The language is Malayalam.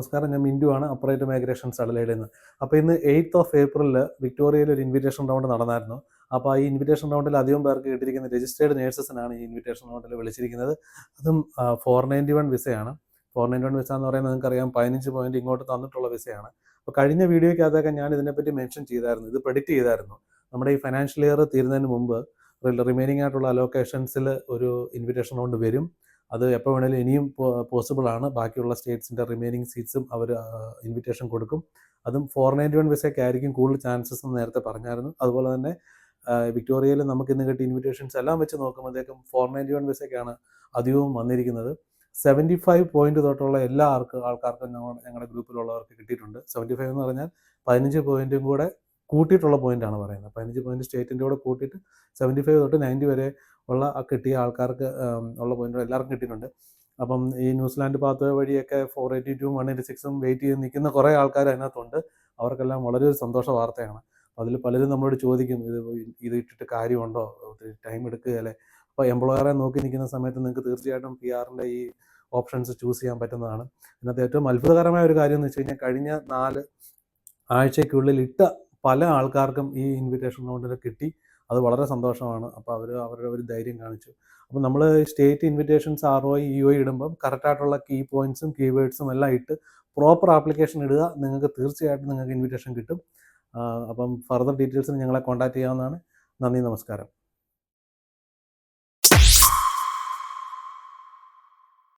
നമസ്കാരം. ഞാൻ മിൻറ്റു ആണ്, അപ്പറേറ്റ് മൈഗ്രേഷൻസ് അഡലൈഡിൽ നിന്ന്. അപ്പോൾ ഇന്ന് 8th of April വിക്ടോറിയയിൽ ഒരു ഇൻവിറ്റേഷൻ റൗണ്ട് നടന്നായിരുന്നു. അപ്പോൾ ഈ ഇൻവിറ്റേഷൻ റൗണ്ടിൽ അധികം പേർക്ക് കിട്ടിയിരിക്കുന്ന രജിസ്റ്റേർഡ് നേഴ്സസിനാണ് ഈ ഇൻവിറ്റേഷൻ റൗണ്ടിൽ വിളിച്ചിരിക്കുന്നത്. അതും 491 വിസയാണ്. 491 വിസ എന്ന് പറയുന്നത് നിങ്ങൾക്കറിയാം 15 പോയിന്റ് ഇങ്ങോട്ട് തന്നിട്ടുള്ള വിസയാണ്. അപ്പോൾ കഴിഞ്ഞ വീഡിയോയ്ക്കകത്തൊക്കെ ഞാൻ ഇതിനെപ്പറ്റി മെൻഷൻ ചെയ്തായിരുന്നു, ഇത് പ്രെഡിക്റ്റ് ചെയ്തായിരുന്നു. നമ്മുടെ ഈ ഫൈനാൻഷ്യൽ ഇയർ തീരുന്നതിന് മുമ്പ് റിമൈനിങ് ആയിട്ടുള്ള അലോക്കേഷൻസിൽ ഒരു ഇൻവിറ്റേഷൻ റൗണ്ട് വരും. അത് എപ്പോൾ വേണേലും ഇനിയും പോസിബിൾ ആണ്. ബാക്കിയുള്ള സ്റ്റേറ്റ്സിൻ്റെ റിമൈനിങ് സീറ്റ്സും അവർ ഇൻവിറ്റേഷൻ കൊടുക്കും. അതും 491 വിസയ്ക്ക് ആയിരിക്കും കൂടുതൽ ചാൻസസ് എന്ന് നേരത്തെ പറഞ്ഞായിരുന്നു. അതുപോലെ തന്നെ വിക്ടോറിയയിൽ നമുക്ക് ഇന്ന് കിട്ടിയ ഇൻവിറ്റേഷൻസ് എല്ലാം വെച്ച് നോക്കുമ്പോഴത്തേക്കും 491 വിസയ്ക്കാണ് അധികവും വന്നിരിക്കുന്നത്. 75 പോയിന്റ് തൊട്ടുള്ള എല്ലാ ആൾക്കാർക്കും ഞങ്ങളുടെ ഗ്രൂപ്പിലുള്ളവർക്ക് കിട്ടിയിട്ടുണ്ട്. 75 എന്ന് പറഞ്ഞാൽ 15 പോയിന്റും കൂടെ കൂട്ടിയിട്ടുള്ള പോയിന്റാണ് പറയുന്നത്. 15 പോയിന്റ് സ്റ്റേറ്റിൻ്റെ കൂടെ കൂട്ടിയിട്ട് 75 തൊട്ട് 90 വരെ ഉള്ള കിട്ടിയ ആൾക്കാർക്ക് ഉള്ള പോയിന്റ് എല്ലാവർക്കും കിട്ടിയിട്ടുണ്ട്. അപ്പം ഈ ന്യൂസിലാൻഡ് പാത്വേ വഴിയൊക്കെ 482 186 വെയിറ്റ് ചെയ്ത് നിൽക്കുന്ന കുറേ ആൾക്കാർ അതിനകത്തുണ്ട്. അവർക്കെല്ലാം വളരെ സന്തോഷ വാർത്തയാണ്. അതിൽ പലരും നമ്മളോട് ചോദിക്കും, ഇത് ഇട്ടിട്ട് കാര്യമുണ്ടോ, ടൈം എടുക്കുകയല്ലേ? അപ്പോൾ എംപ്ലോയറെ നോക്കി നിൽക്കുന്ന സമയത്ത് നിങ്ങൾക്ക് തീർച്ചയായിട്ടും PR-ൻ്റെ ഈ ഓപ്ഷൻസ് ചൂസ് ചെയ്യാൻ പറ്റുന്നതാണ്. ഇതിനകത്ത് ഏറ്റവും അത്ഭുതകരമായ ഒരു കാര്യം എന്ന് വെച്ച് കഴിഞ്ഞാൽ കഴിഞ്ഞ 4 ആഴ്ചയ്ക്കുള്ളിൽ ഇട്ട പല ആൾക്കാർക്കും ഈ ഇൻവിറ്റേഷൻ റൗണ്ടിൽ കിട്ടി. അത് വളരെ സന്തോഷമാണ്. അപ്പോൾ അവരുടെ ഒരു ധൈര്യം കാണിച്ചു. അപ്പോൾ നമ്മൾ സ്റ്റേറ്റ് ഇൻവിറ്റേഷൻസ് ROI EOI ഇടുമ്പം കറക്റ്റായിട്ടുള്ള കീ പോയിൻറ്റ്സും കീവേഡ്സും എല്ലാം ഇട്ട് പ്രോപ്പർ ആപ്ലിക്കേഷൻ ഇടുക. നിങ്ങൾക്ക് തീർച്ചയായിട്ടും നിങ്ങൾക്ക് ഇൻവിറ്റേഷൻ കിട്ടും. അപ്പം ഫർദർ ഡീറ്റെയിൽസിന് ഞങ്ങളെ കോൺടാക്ട് ചെയ്യാവുന്നതാണ്. നന്ദി, നമസ്കാരം.